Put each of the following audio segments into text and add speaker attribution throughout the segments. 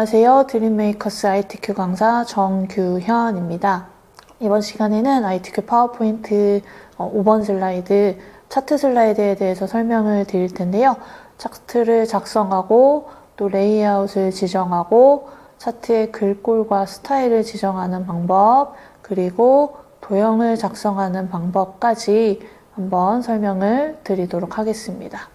Speaker 1: 안녕하세요. 드림메이커스 ITQ 강사 정규현입니다. 이번 시간에는 ITQ 파워포인트 5번 슬라이드, 차트 슬라이드에 대해서 설명을 드릴 텐데요. 차트를 작성하고 또 레이아웃을 지정하고 차트의 글꼴과 스타일을 지정하는 방법, 그리고 도형을 작성하는 방법까지 한번 설명을 드리도록 하겠습니다.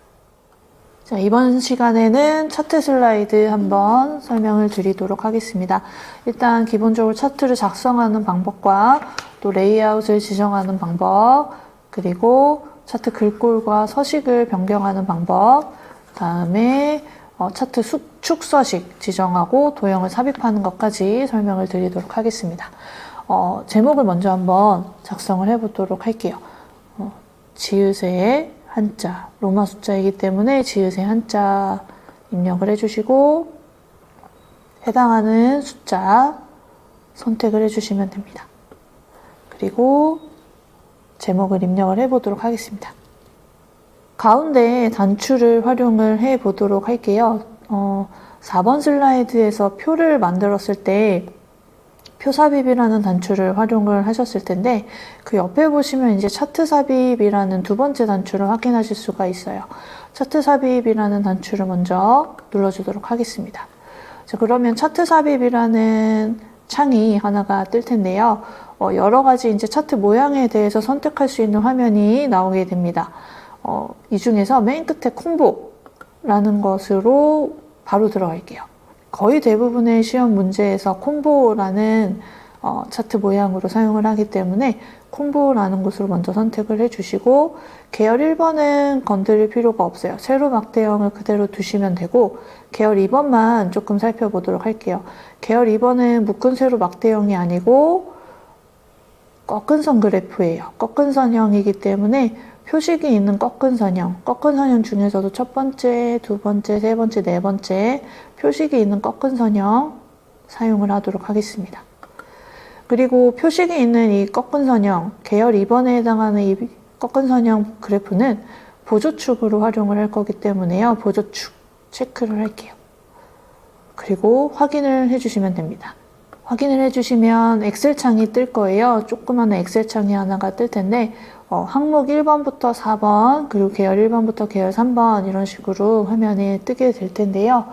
Speaker 1: 자, 이번 시간에는 차트 슬라이드 한번 설명을 드리도록 하겠습니다. 일단 기본적으로 차트를 작성하는 방법과 또 레이아웃을 지정하는 방법, 그리고 차트 글꼴과 서식을 변경하는 방법, 그 다음에 차트 축서식 지정하고 도형을 삽입하는 것까지 설명을 드리도록 하겠습니다. 제목을 먼저 한번 작성을 해보도록 할게요. 지읒의 한자, 로마 숫자이기 때문에 지읒의 한자 입력을 해주시고 해당하는 숫자 선택을 해주시면 됩니다. 그리고 제목을 입력을 해보도록 하겠습니다. 가운데 단추를 활용을 해보도록 할게요. 4번 슬라이드에서 표를 만들었을 때 표 삽입이라는 단추를 활용을 하셨을 텐데 그 옆에 보시면 이제 차트 삽입이라는 두 번째 단추를 확인하실 수가 있어요. 차트 삽입이라는 단추를 먼저 눌러주도록 하겠습니다. 자, 그러면 차트 삽입이라는 창이 하나가 뜰 텐데요. 여러 가지 이제 차트 모양에 대해서 선택할 수 있는 화면이 나오게 됩니다. 이 중에서 맨 끝에 콤보라는 것으로 바로 들어갈게요. 거의 대부분의 시험 문제에서 콤보라는 차트 모양으로 사용을 하기 때문에 콤보라는 곳을 먼저 선택을 해주시고 계열 1번은 건드릴 필요가 없어요. 세로 막대형을 그대로 두시면 되고 계열 2번만 조금 살펴보도록 할게요. 계열 2번은 묶은 세로 막대형이 아니고 꺾은 선 그래프예요. 꺾은 선형이기 때문에 표식이 있는 꺾은 선형 중에서도 첫 번째, 두 번째, 세 번째, 네 번째 표식이 있는 꺾은 선형 사용을 하도록 하겠습니다. 그리고 표식이 있는 이 꺾은 선형, 계열 2번에 해당하는 이 꺾은 선형 그래프는 보조축으로 활용을 할 거기 때문에요. 보조축 체크를 할게요. 그리고 확인을 해주시면 됩니다. 확인을 해주시면 엑셀 창이 뜰 거예요. 조그마한 엑셀 창이 하나가 뜰 텐데 항목 1번부터 4번 그리고 계열 1번부터 계열 3번 이런 식으로 화면에 뜨게 될 텐데요.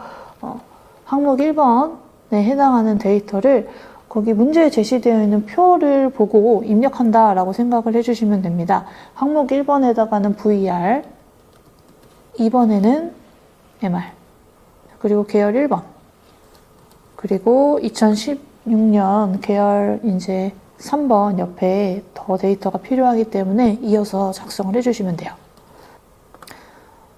Speaker 1: 항목 1번에 해당하는 데이터를 거기 문제에 제시되어 있는 표를 보고 입력한다 라고 생각을 해주시면 됩니다. 항목 1번에다가는 VR, 2번에는 MR, 그리고 계열 1번, 그리고 2016년 계열 이제 3번 옆에 더 데이터가 필요하기 때문에 이어서 작성을 해주시면 돼요.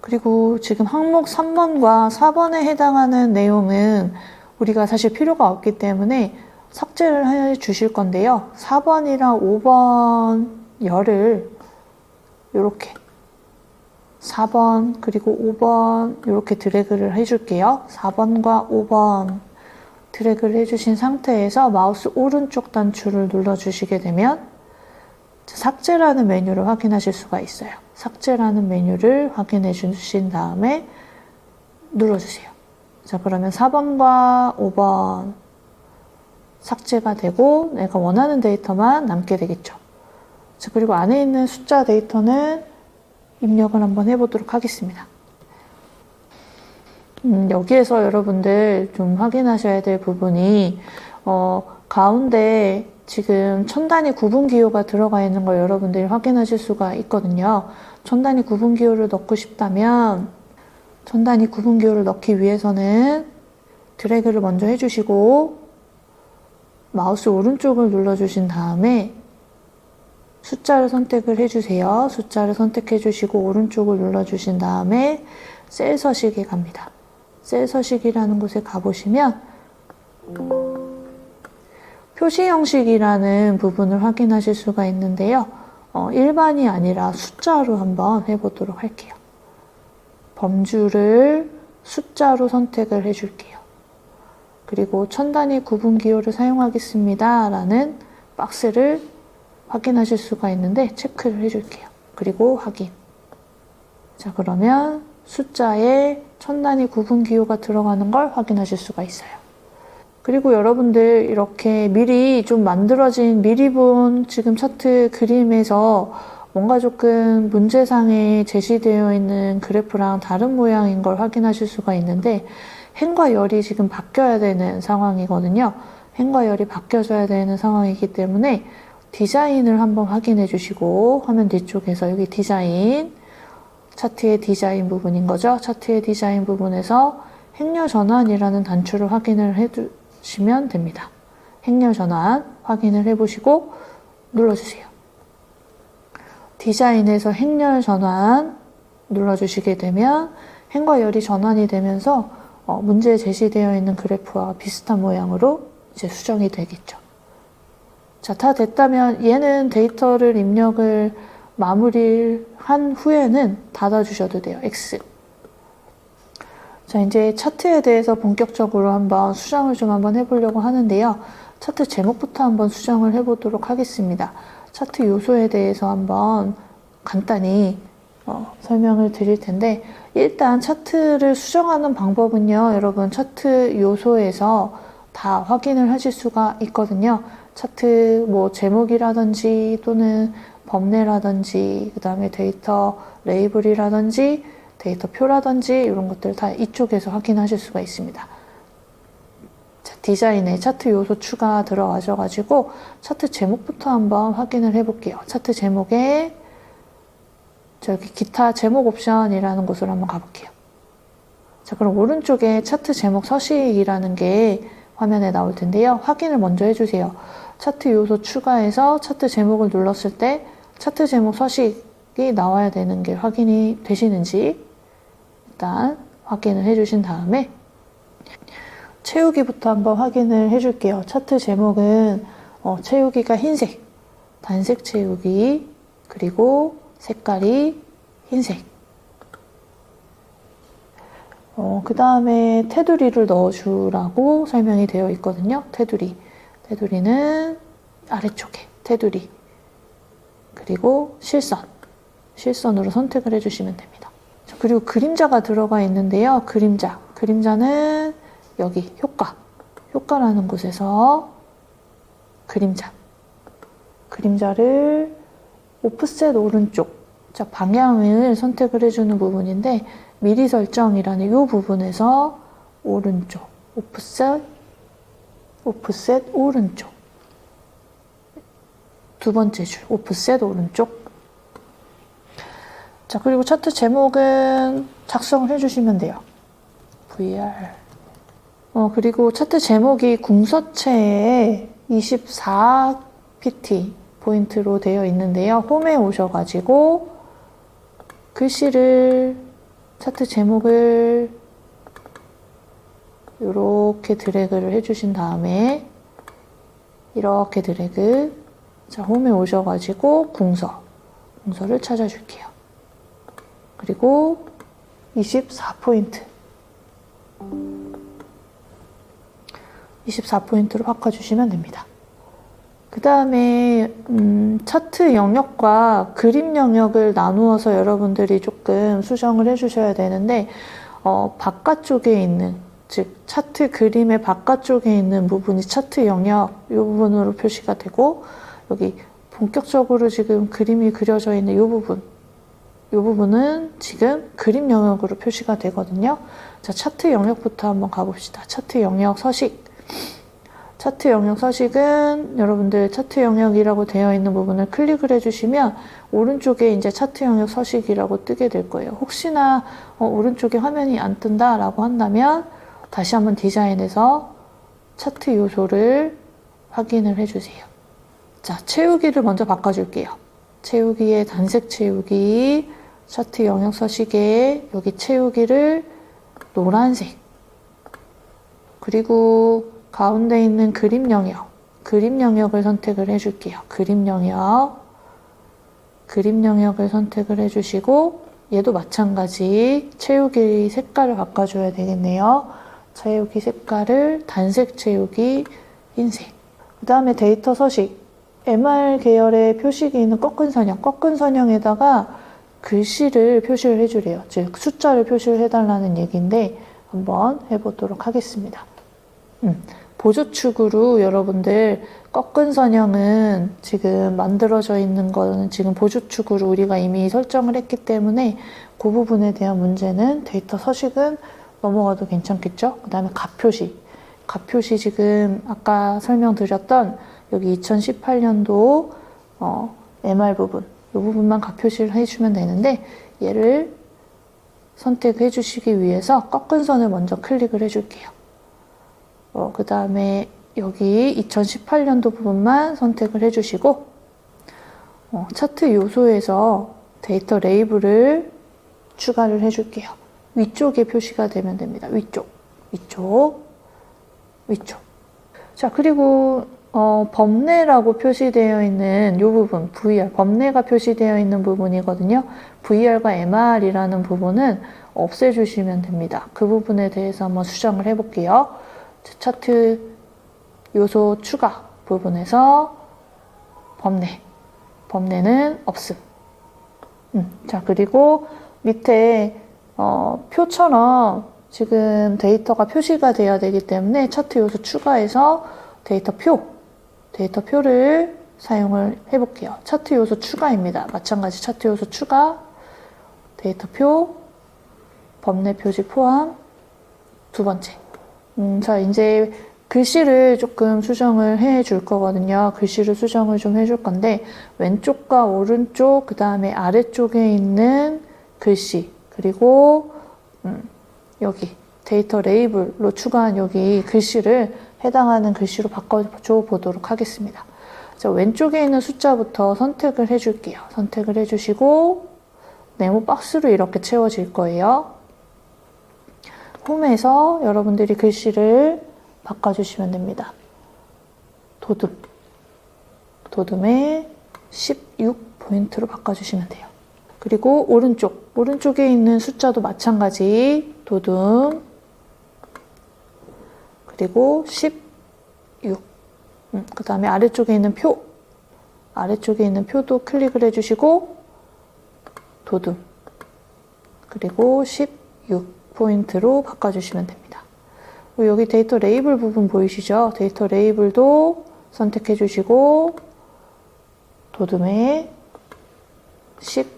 Speaker 1: 그리고 지금 항목 3번과 4번에 해당하는 내용은 우리가 사실 필요가 없기 때문에 삭제를 해 주실 건데요. 4번이랑 5번 열을 이렇게 4번 그리고 5번 이렇게 드래그를 해줄게요. 4번과 5번 드래그를 해주신 상태에서 마우스 오른쪽 단추를 눌러주시게 되면 삭제라는 메뉴를 확인하실 수가 있어요. 삭제라는 메뉴를 확인해 주신 다음에 눌러주세요. 자, 그러면 4번과 5번 삭제가 되고 내가 원하는 데이터만 남게 되겠죠. 자, 그리고 안에 있는 숫자 데이터는 입력을 한번 해보도록 하겠습니다. 여기에서 여러분들 좀 확인하셔야 될 부분이 가운데 지금 천 단위 구분 기호가 들어가 있는 걸 여러분들이 확인하실 수가 있거든요. 천 단위 구분 기호를 넣고 싶다면 천 단위 구분 기호를 넣기 위해서는 드래그를 먼저 해주시고 마우스 오른쪽을 눌러주신 다음에 숫자를 선택을 해주세요. 숫자를 선택해 주시고 오른쪽을 눌러주신 다음에 셀 서식에 갑니다. 셀 서식이라는 곳에 가보시면 표시 형식이라는 부분을 확인하실 수가 있는데요. 일반이 아니라 숫자로 한번 해보도록 할게요. 범주를 숫자로 선택을 해줄게요. 그리고 천 단위 구분 기호를 사용하겠습니다 라는 박스를 확인하실 수가 있는데 체크를 해줄게요. 그리고 확인. 자, 그러면 숫자에 천 단위 구분 기호가 들어가는 걸 확인하실 수가 있어요. 그리고 여러분들 이렇게 미리 좀 만들어진 미리 본 지금 차트 그림에서 뭔가 조금 문제상에 제시되어 있는 그래프랑 다른 모양인 걸 확인하실 수가 있는데 행과 열이 지금 바뀌어야 되는 상황이거든요. 행과 열이 바뀌어져야 되는 상황이기 때문에 디자인을 한번 확인해 주시고 화면 뒤쪽에서 여기 디자인, 차트의 디자인 부분인 거죠. 차트의 디자인 부분에서 행렬 전환이라는 단추를 확인을 해 주시면 됩니다. 행렬 전환 확인을 해 보시고 눌러주세요. 디자인에서 행렬 전환 눌러주시게 되면 행과 열이 전환이 되면서 문제에 제시되어 있는 그래프와 비슷한 모양으로 이제 수정이 되겠죠. 자, 다 됐다면 얘는 데이터를 입력을 마무리한 후에는 닫아주셔도 돼요. X. 자, 이제 차트에 대해서 본격적으로 한번 수정을 좀 한번 해보려고 하는데요. 차트 제목부터 한번 수정을 해보도록 하겠습니다. 차트 요소에 대해서 한번 간단히 설명을 드릴 텐데 일단 차트를 수정하는 방법은요. 여러분 차트 요소에서 다 확인을 하실 수가 있거든요. 차트 뭐 제목이라든지 또는 범례라든지 그 다음에 데이터 레이블이라든지 데이터 표라든지 이런 것들 다 이쪽에서 확인하실 수가 있습니다. 자, 디자인에 차트 요소 추가 들어가셔가지고 차트 제목부터 한번 확인을 해볼게요. 차트 제목에 저기 기타 제목 옵션이라는 곳으로 한번 가볼게요. 자, 그럼 오른쪽에 차트 제목 서식이라는 게 화면에 나올 텐데요. 확인을 먼저 해주세요. 차트 요소 추가해서 차트 제목을 눌렀을 때 차트 제목 서식이 나와야 되는 게 확인이 되시는지 일단 확인을 해주신 다음에 채우기부터 한번 확인을 해줄게요. 차트 제목은 채우기가 흰색, 단색 채우기, 그리고 색깔이 흰색. 그 다음에 테두리를 넣어주라고 설명이 되어 있거든요. 테두리. 테두리는 아래쪽에 테두리. 그리고 실선. 실선으로 선택을 해주시면 됩니다. 그리고 그림자가 들어가 있는데요. 그림자. 그림자는 여기 효과. 효과라는 곳에서 그림자. 그림자를 오프셋 오른쪽. 자, 방향을 선택을 해주는 부분인데 미리 설정이라는 이 부분에서 오른쪽. 오프셋 오른쪽. 두 번째 줄, 오프셋 오른쪽. 자, 그리고 차트 제목은 작성을 해주시면 돼요. VR. 그리고 차트 제목이 궁서체에 24pt 포인트로 되어 있는데요. 홈에 오셔가지고 글씨를, 차트 제목을 이렇게 드래그를 해주신 다음에 이렇게 드래그. 자, 홈에 오셔가지고 궁서를 찾아줄게요. 그리고 24포인트. 24포인트로 바꿔주시면 됩니다. 그 다음에 차트 영역과 그림 영역을 나누어서 여러분들이 조금 수정을 해주셔야 되는데 바깥쪽에 있는, 즉 차트 그림의 바깥쪽에 있는 부분이 차트 영역 이 부분으로 표시가 되고 여기 본격적으로 지금 그림이 그려져 있는 이 부분은 지금 그림 영역으로 표시가 되거든요. 자, 차트 영역부터 한번 가봅시다. 차트 영역 서식. 차트 영역 서식은 여러분들 차트 영역이라고 되어 있는 부분을 클릭을 해주시면 오른쪽에 이제 차트 영역 서식이라고 뜨게 될 거예요. 혹시나 오른쪽에 화면이 안 뜬다라고 한다면 다시 한번 디자인에서 차트 요소를 확인을 해주세요. 자, 채우기를 먼저 바꿔줄게요. 채우기에 단색 채우기, 차트 영역 서식에 여기 채우기를 노란색, 그리고 가운데 있는 그림 영역을 선택을 해줄게요. 그림 영역을 선택을 해주시고 얘도 마찬가지 채우기 색깔을 바꿔줘야 되겠네요. 채우기 색깔을 단색 채우기 흰색. 그 다음에 데이터 서식. MR 계열의 표시기는 꺾은 선형에다가 글씨를 표시를 해주래요. 즉 숫자를 표시를 해달라는 얘기인데 한번 해보도록 하겠습니다. 보조축으로 여러분들 꺾은 선형은 지금 만들어져 있는 거는 지금 보조축으로 우리가 이미 설정을 했기 때문에 그 부분에 대한 문제는 데이터 서식은 넘어가도 괜찮겠죠? 그 다음에 값표시. 값표시 지금 아까 설명드렸던 여기 2018년도 MR 부분, 이 부분만 값표시를 해주면 되는데 얘를 선택해 주시기 위해서 꺾은 선을 먼저 클릭을 해줄게요. 그 다음에 여기 2018년도 부분만 선택을 해주시고 차트 요소에서 데이터 레이블을 추가를 해줄게요. 위쪽에 표시가 되면 됩니다. 위쪽. 자, 그리고 범례라고 표시되어 있는 이 부분, VR, 범례가 표시되어 있는 부분이거든요. VR과 MR이라는 부분은 없애주시면 됩니다. 그 부분에 대해서 한번 수정을 해볼게요. 차트 요소 추가 부분에서 범례는 없음. 자, 그리고 밑에 표처럼 지금 데이터가 표시가 돼야 되기 때문에 차트 요소 추가해서 데이터표를 사용을 해볼게요. 차트 요소 추가입니다. 마찬가지 차트 요소 추가, 데이터표, 범례 표시 포함, 두 번째. 자, 이제 글씨를 조금 수정을 해줄 거거든요. 글씨를 수정을 좀 해줄 건데, 왼쪽과 오른쪽, 그 다음에 아래쪽에 있는 글씨, 그리고 여기 데이터 레이블로 추가한 여기 글씨를 해당하는 글씨로 바꿔줘 보도록 하겠습니다. 자, 왼쪽에 있는 숫자부터 선택을 해줄게요. 선택을 해주시고 네모 박스로 이렇게 채워질 거예요. 홈에서 여러분들이 글씨를 바꿔주시면 됩니다. 도둠에 16포인트로 바꿔주시면 돼요. 그리고 오른쪽에 있는 숫자도 마찬가지 도둠, 그리고 16. 그 다음에 아래쪽에 있는 표도 클릭을 해주시고 도둠, 그리고 16포인트로 바꿔주시면 됩니다. 그리고 여기 데이터 레이블 부분 보이시죠? 데이터 레이블도 선택해 주시고 도둠에 16.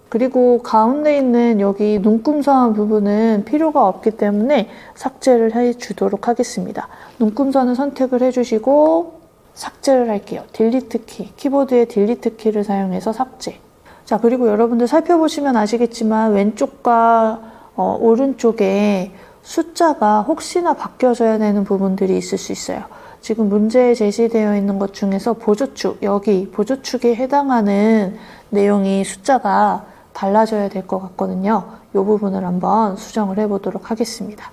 Speaker 1: 그리고 가운데 있는 여기 눈금선 부분은 필요가 없기 때문에 삭제를 해 주도록 하겠습니다. 눈금선을 선택을 해주시고 삭제를 할게요. 딜리트 키, 키보드의 딜리트 키를 사용해서 삭제. 자, 그리고 여러분들 살펴보시면 아시겠지만 왼쪽과 오른쪽에 숫자가 혹시나 바뀌어져야 되는 부분들이 있을 수 있어요. 지금 문제에 제시되어 있는 것 중에서 보조축, 여기 보조축에 해당하는 내용이 숫자가 달라져야 될 것 같거든요. 이 부분을 한번 수정을 해보도록 하겠습니다.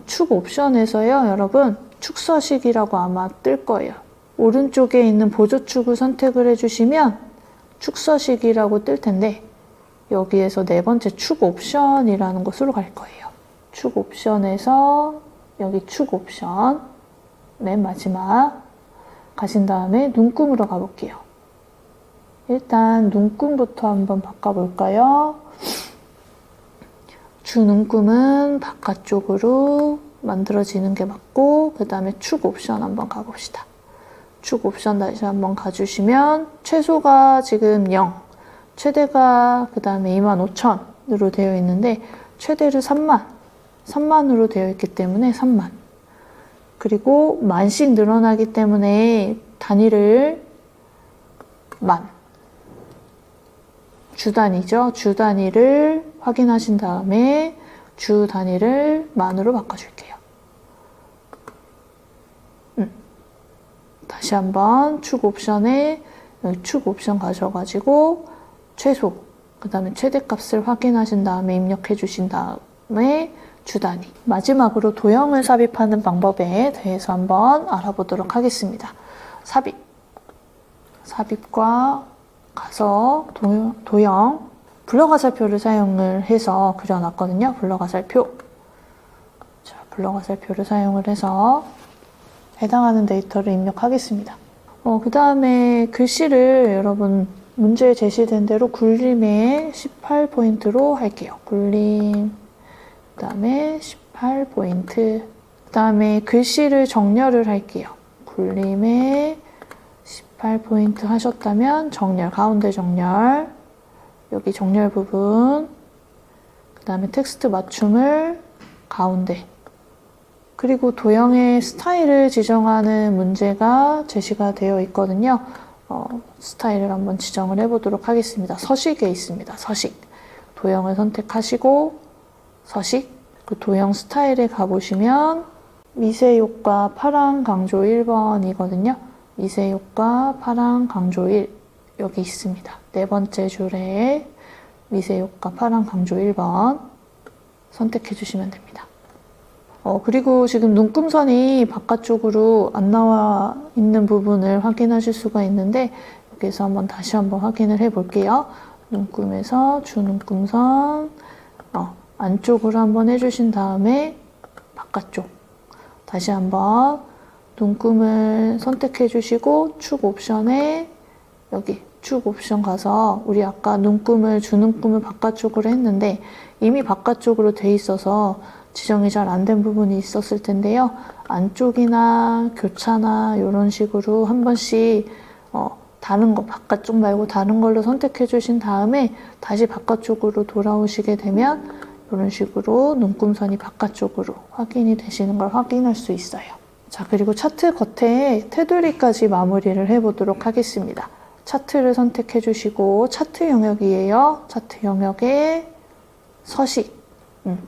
Speaker 1: 축 옵션에서요, 여러분, 축서식이라고 아마 뜰 거예요. 오른쪽에 있는 보조축을 선택을 해주시면 축서식이라고 뜰 텐데 여기에서 네 번째 축 옵션이라는 곳으로 갈 거예요. 축 옵션에서 여기 축 옵션 맨 마지막 가신 다음에 눈금으로 가볼게요. 일단 눈금부터 한번 바꿔볼까요? 주 눈금은 바깥쪽으로 만들어지는 게 맞고 그 다음에 축 옵션 한번 가봅시다. 축 옵션 다시 한번 가주시면 최소가 지금 0, 최대가 그 다음에 25,000으로 되어 있는데 최대를 3만으로 되어 있기 때문에 3만. 그리고 만씩 늘어나기 때문에 단위를 만. 주 단위죠. 주 단위를 확인하신 다음에 주 단위를 만으로 바꿔줄게요. 다시 한번 축 옵션에 축 옵션 가셔가지고 최소, 그 다음에 최대값을 확인하신 다음에 입력해 주신 다음에 주 단위. 마지막으로 도형을 삽입하는 방법에 대해서 한번 알아보도록 하겠습니다. 삽입과 가서 도형 블럭화살표를 사용을 해서 그려놨거든요. 블럭화살표. 자, 블럭화살표를 사용을 해서 해당하는 데이터를 입력하겠습니다. 그 다음에 글씨를 여러분 문제에 제시된 대로 굴림에 18포인트로 할게요. 굴림, 그 다음에 18포인트, 다음에 글씨를 정렬을 할게요. 굴림에 18포인트 하셨다면 정렬, 가운데 정렬, 여기 정렬 부분, 그 다음에 텍스트 맞춤을 가운데, 그리고 도형의 스타일을 지정하는 문제가 제시가 되어 있거든요. 스타일을 한번 지정을 해보도록 하겠습니다. 서식에 있습니다. 서식. 도형을 선택하시고 서식, 그 도형 스타일에 가보시면 미세효과 파랑 강조 1번이거든요. 미세효과 파랑 강조 1 여기 있습니다. 네 번째 줄에 미세효과 파랑 강조 1번 선택해 주시면 됩니다. 그리고 지금 눈금선이 바깥쪽으로 안 나와 있는 부분을 확인하실 수가 있는데 여기서 다시 한번 확인을 해 볼게요. 눈금에서 주눈금선 안쪽으로 한번 해주신 다음에 바깥쪽 다시 한번 눈금을 선택해 주시고 축 옵션에 여기 축 옵션 가서 우리 아까 눈금을 주눈금을 바깥쪽으로 했는데 이미 바깥쪽으로 돼 있어서 지정이 잘 안 된 부분이 있었을 텐데요. 안쪽이나 교차나 이런 식으로 한 번씩 다른 거 바깥쪽 말고 다른 걸로 선택해 주신 다음에 다시 바깥쪽으로 돌아오시게 되면 이런 식으로 눈금선이 바깥쪽으로 확인이 되시는 걸 확인할 수 있어요. 자, 그리고 차트 겉에 테두리까지 마무리를 해보도록 하겠습니다. 차트를 선택해 주시고 차트 영역이에요. 차트 영역에 서식,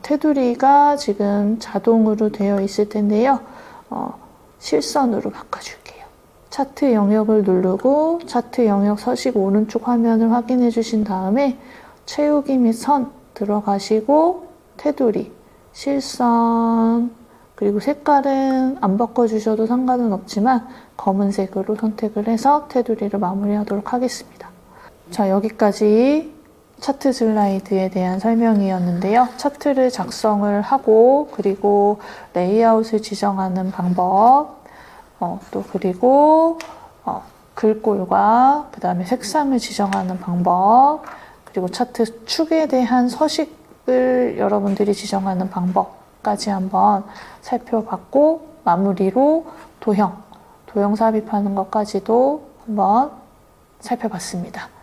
Speaker 1: 테두리가 지금 자동으로 되어 있을 텐데요. 실선으로 바꿔줄게요. 차트 영역을 누르고 차트 영역 서식 오른쪽 화면을 확인해 주신 다음에 채우기 및 선 들어가시고 테두리, 실선, 그리고 색깔은 안 바꿔주셔도 상관은 없지만 검은색으로 선택을 해서 테두리를 마무리하도록 하겠습니다. 자, 여기까지 차트 슬라이드에 대한 설명이었는데요. 차트를 작성을 하고 그리고 레이아웃을 지정하는 방법, 또 그리고 글꼴과 그 다음에 색상을 지정하는 방법, 그리고 차트 축에 대한 서식을 여러분들이 지정하는 방법까지 한번 살펴봤고 마무리로 도형 삽입하는 것까지도 한번 살펴봤습니다.